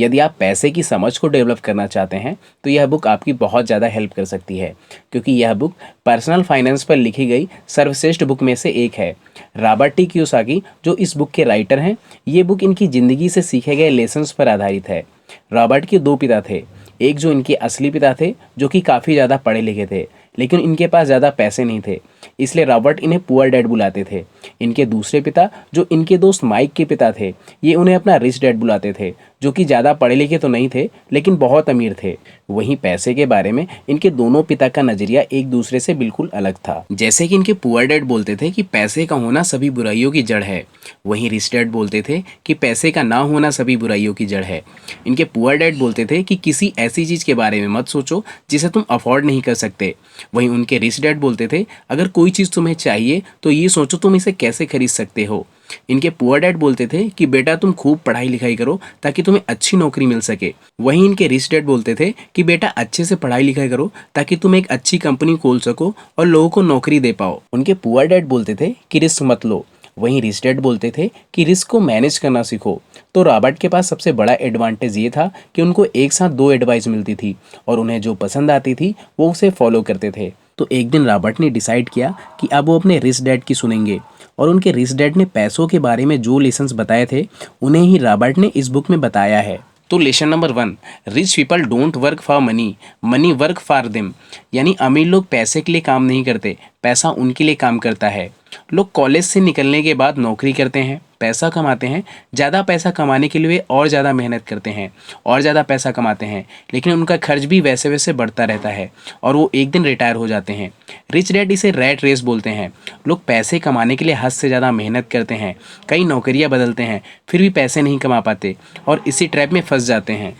यदि आप पैसे की समझ को डेवलप करना चाहते हैं तो यह बुक आपकी बहुत ज़्यादा हेल्प कर सकती है, क्योंकि यह बुक पर्सनल फाइनेंस पर लिखी गई सर्वश्रेष्ठ बुक में से एक है। रॉबर्ट टी कियोसाकी जो इस बुक के राइटर हैं, ये बुक इनकी ज़िंदगी से सीखे गए लेसन्स पर आधारित है। रॉबर्ट के दो पिता थे। एक जो इनके असली पिता थे, जो कि काफ़ी ज़्यादा पढ़े लिखे थे, लेकिन इनके पास ज़्यादा पैसे नहीं थे, इसलिए रॉबर्ट इन्हें पुअर डैड बुलाते थे। इनके दूसरे पिता जो इनके दोस्त माइक के पिता थे, ये उन्हें अपना रिच डैड बुलाते थे, जो कि ज़्यादा पढ़े लिखे तो नहीं थे, लेकिन बहुत अमीर थे। वहीं पैसे के बारे में इनके दोनों पिता का नज़रिया एक दूसरे से बिल्कुल अलग था। जैसे कि इनके पुअर डैड बोलते थे कि पैसे का होना सभी बुराइयों की जड़ है, वहीं रिच डैड बोलते थे कि पैसे का ना होना सभी बुराइयों की जड़ है। इनके पुअर डैड बोलते थे कि किसी ऐसी चीज़ के बारे में मत सोचो जिसे तुम अफोर्ड नहीं कर सकते। वहीं उनके रिच डैड बोलते थे अगर कोई चीज़ तुम्हें चाहिए तो ये सोचो तुम इसे कैसे खरीद सकते हो। इनके पुअर डैड बोलते थे कि बेटा तुम खूब पढ़ाई लिखाई करो ताकि तुम्हें अच्छी नौकरी मिल सके। वहीं इनके रिच डैड बोलते थे कि बेटा अच्छे से पढ़ाई लिखाई करो ताकि तुम एक अच्छी कंपनी खोल सको और लोगों को नौकरी दे पाओ। उनके पुअर डैड बोलते थे कि रिस्क मत लो। वहीं रिच डैड बोलते थे कि रिस्क को मैनेज करना सीखो। तो रॉबर्ट के पास सबसे बड़ा एडवांटेज ये था कि उनको एक साथ दो एडवाइस मिलती थी और उन्हें जो पसंद आती थी वो उसे फॉलो करते थे। तो एक दिन रॉबर्ट ने डिसाइड किया कि अब वो अपने रिच डैड की सुनेंगे, और उनके रिच डैड ने पैसों के बारे में जो लेसन्स बताए थे उन्हें ही रॉबर्ट ने इस बुक में बताया है। तो lesson number 1, rich people don't work for money, money work for them. यानी अमीर लोग पैसे के लिए काम नहीं करते, पैसा उनके लिए काम करता है। लोग कॉलेज से निकलने के बाद नौकरी करते हैं, पैसा कमाते हैं, ज़्यादा पैसा कमाने के लिए वे और ज़्यादा मेहनत करते हैं और ज़्यादा पैसा कमाते हैं, लेकिन उनका खर्च भी वैसे वैसे बढ़ता रहता है और वो एक दिन रिटायर हो जाते हैं। रिच डैड इसे रैट रेस बोलते हैं। लोग पैसे कमाने के लिए हद से ज़्यादा मेहनत करते हैं, कई नौकरियां बदलते हैं, फिर भी पैसे नहीं कमा पाते और इसी ट्रैप में फंस जाते हैं।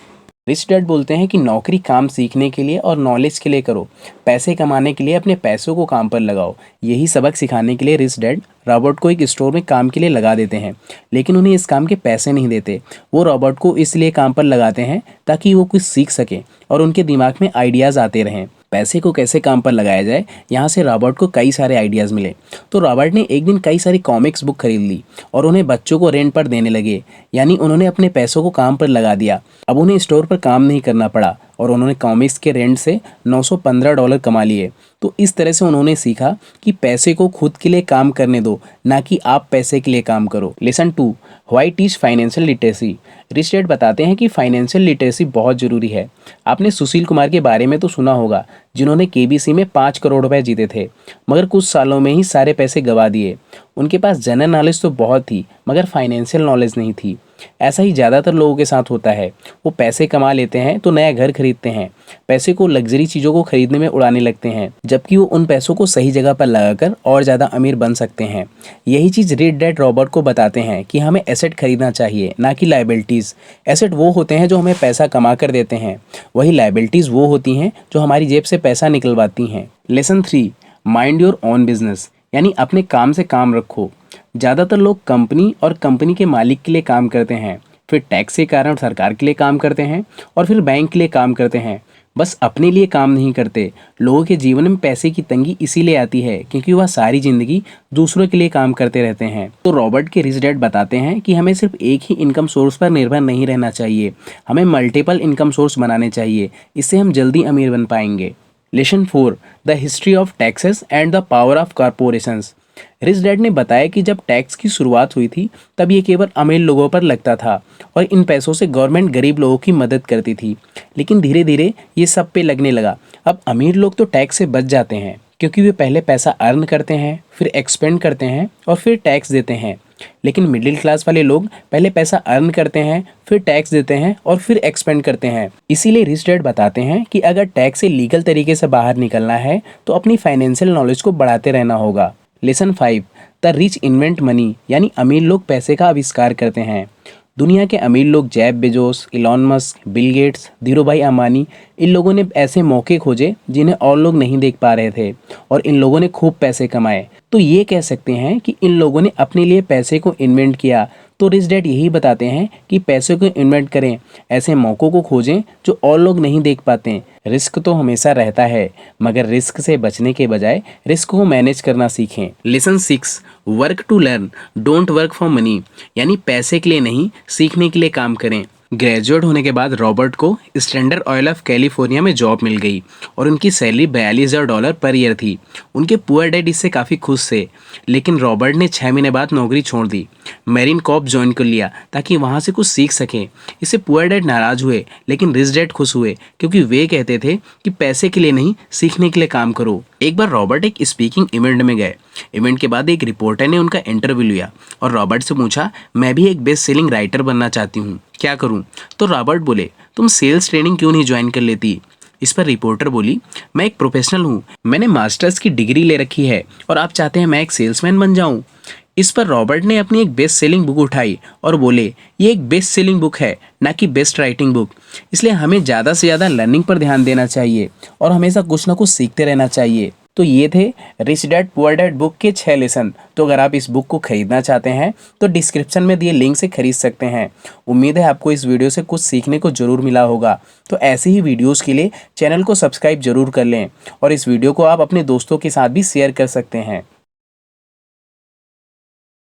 रिच डैड बोलते हैं कि नौकरी काम सीखने के लिए और नॉलेज के लिए करो, पैसे कमाने के लिए अपने पैसों को काम पर लगाओ। यही सबक सिखाने के लिए रिच डैड रॉबर्ट को एक स्टोर में काम के लिए लगा देते हैं, लेकिन उन्हें इस काम के पैसे नहीं देते। वो रॉबर्ट को इसलिए काम पर लगाते हैं ताकि वो कुछ सीख सके और उनके दिमाग में आइडियाज़ आते रहें। पैसे को कैसे काम पर लगाया जाए, यहाँ से रॉबर्ट को कई सारे आइडियाज़ मिले। तो रॉबर्ट ने एक दिन कई सारी कॉमिक्स बुक खरीद ली और उन्हें बच्चों को रेंट पर देने लगे, यानी उन्होंने अपने पैसों को काम पर लगा दिया। अब उन्हें स्टोर पर काम नहीं करना पड़ा और उन्होंने कॉमिक्स के रेंट से $915 कमा लिए। तो इस तरह से उन्होंने सीखा कि पैसे को खुद के लिए काम करने दो, ना कि आप पैसे के लिए काम करो। Lesson 2, why teach financial literacy. Rich dad बताते हैं कि फाइनेंशियल लिटरेसी बहुत ज़रूरी है। आपने सुशील कुमार के बारे में तो सुना होगा, जिन्होंने केबीसी में 5 करोड़ रुपए जीते थे, मगर कुछ सालों में ही सारे पैसे गंवा दिए। उनके पास जनरल नॉलेज तो बहुत थी, मगर फाइनेंशियल नॉलेज नहीं थी। ऐसा ही ज़्यादातर लोगों के साथ होता है। वो पैसे कमा लेते हैं तो नया घर खरीदते हैं, पैसे को लग्जरी चीज़ों को खरीदने में उड़ाने लगते हैं, जबकि वो उन पैसों को सही जगह पर लगाकर और ज़्यादा अमीर बन सकते हैं। यही चीज़ रिच डैड रॉबर्ट को बताते हैं कि हमें एसेट खरीदना चाहिए, ना कि लाइबिलिटीज़। एसेट वो होते हैं जो हमें पैसा कमा कर देते हैं, वही लाइबिलिटीज़ वो होती हैं जो हमारी जेब से पैसा निकलवाती हैं। Lesson 3, mind your own business. यानी अपने काम से काम रखो। ज़्यादातर लोग कंपनी और कंपनी के मालिक के लिए काम करते हैं, फिर टैक्स के कारण सरकार के लिए काम करते हैं और फिर बैंक के लिए काम करते हैं, बस अपने लिए काम नहीं करते। लोगों के जीवन में पैसे की तंगी इसीलिए आती है क्योंकि वह सारी ज़िंदगी दूसरों के लिए काम करते रहते हैं। तो रॉबर्ट के रिच डैड बताते हैं कि हमें सिर्फ एक ही इनकम सोर्स पर निर्भर नहीं रहना चाहिए, हमें मल्टीपल इनकम सोर्स बनाने चाहिए, इससे हम जल्दी अमीर बन पाएंगे। Lesson 4, the history of taxes and the power of corporations. Rich dad ने बताया कि जब टैक्स की शुरुआत हुई थी तब ये केवल अमीर लोगों पर लगता था और इन पैसों से गवर्नमेंट गरीब लोगों की मदद करती थी, लेकिन धीरे धीरे ये सब पे लगने लगा। अब अमीर लोग तो टैक्स से बच जाते हैं क्योंकि वे पहले पैसा अर्न करते हैं, फिर एक्सपेंड करते हैं और फिर टैक्स देते हैं, लेकिन मिडिल क्लास वाले लोग पहले पैसा अर्न करते हैं, फिर टैक्स देते हैं और फिर एक्सपेंड करते हैं। इसीलिए रिच डैड बताते हैं कि अगर टैक्स से लीगल तरीके से बाहर निकलना है तो अपनी फाइनेंशियल नॉलेज को बढ़ाते रहना होगा। Lesson 5, the rich invent money. यानी अमीर लोग पैसे का आविष्कार करते हैं। दुनिया के अमीर लोग Jeff Bezos, Elon Musk, Bill Gates, Dhirubhai Ambani, इन लोगों ने ऐसे मौके खोजे जिन्हें और लोग नहीं देख पा रहे थे और इन लोगों ने खूब पैसे कमाए। तो ये कह सकते हैं कि इन लोगों ने अपने लिए पैसे को इन्वेंट किया। तो रिच डैड यही बताते हैं कि पैसे को इन्वेंट करें, ऐसे मौक़ों को खोजें जो और लोग नहीं देख पाते। रिस्क तो हमेशा रहता है, मगर रिस्क से बचने के बजाय रिस्क को मैनेज करना सीखें। Lesson 6, work to learn, don't work for money. यानी पैसे के लिए नहीं, सीखने के लिए काम करें। ग्रेजुएट होने के बाद रॉबर्ट को स्टैंडर्ड ऑयल ऑफ कैलिफोर्निया में जॉब मिल गई और उनकी सैलरी $42,000 पर ईयर थी। उनके पुअर डैड इससे काफ़ी खुश थे, लेकिन रॉबर्ट ने 6 महीने बाद नौकरी छोड़ दी, मैरीन कॉर्प ज्वाइन कर लिया ताकि वहाँ से कुछ सीख सकें। इससे पुअर डैड नाराज़ हुए, लेकिन रिच डैड खुश हुए क्योंकि वे कहते थे कि पैसे के लिए नहीं, सीखने के लिए काम करो। एक बार रॉबर्ट एक स्पीकिंग इवेंट में गए। इवेंट के बाद एक रिपोर्टर ने उनका इंटरव्यू लिया और रॉबर्ट से पूछा, मैं भी एक बेस्ट सेलिंग राइटर बनना चाहती हूँ, क्या करूँ? तो रॉबर्ट बोले, तुम सेल्स ट्रेनिंग क्यों नहीं ज्वाइन कर लेती? इस पर रिपोर्टर बोली, मैं एक प्रोफेशनल हूँ, मैंने मास्टर्स की डिग्री ले रखी है और आप चाहते हैं मैं एक सेल्समैन बन जाऊँ? इस पर रॉबर्ट ने अपनी एक बेस्ट सेलिंग बुक उठाई और बोले, ये एक बेस्ट सेलिंग बुक है, ना कि बेस्ट राइटिंग बुक। इसलिए हमें ज़्यादा से ज़्यादा लर्निंग पर ध्यान देना चाहिए और हमेशा कुछ ना कुछ सीखते रहना चाहिए। तो ये थे rich dad poor dad book के 6 लेसन। तो अगर आप इस बुक को खरीदना चाहते हैं तो डिस्क्रिप्शन में दिए लिंक से खरीद सकते हैं। उम्मीद है आपको इस वीडियो से कुछ सीखने को जरूर मिला होगा। तो ऐसे ही वीडियोस के लिए चैनल को सब्सक्राइब जरूर कर लें और इस वीडियो को आप अपने दोस्तों के साथ भी शेयर कर सकते हैं।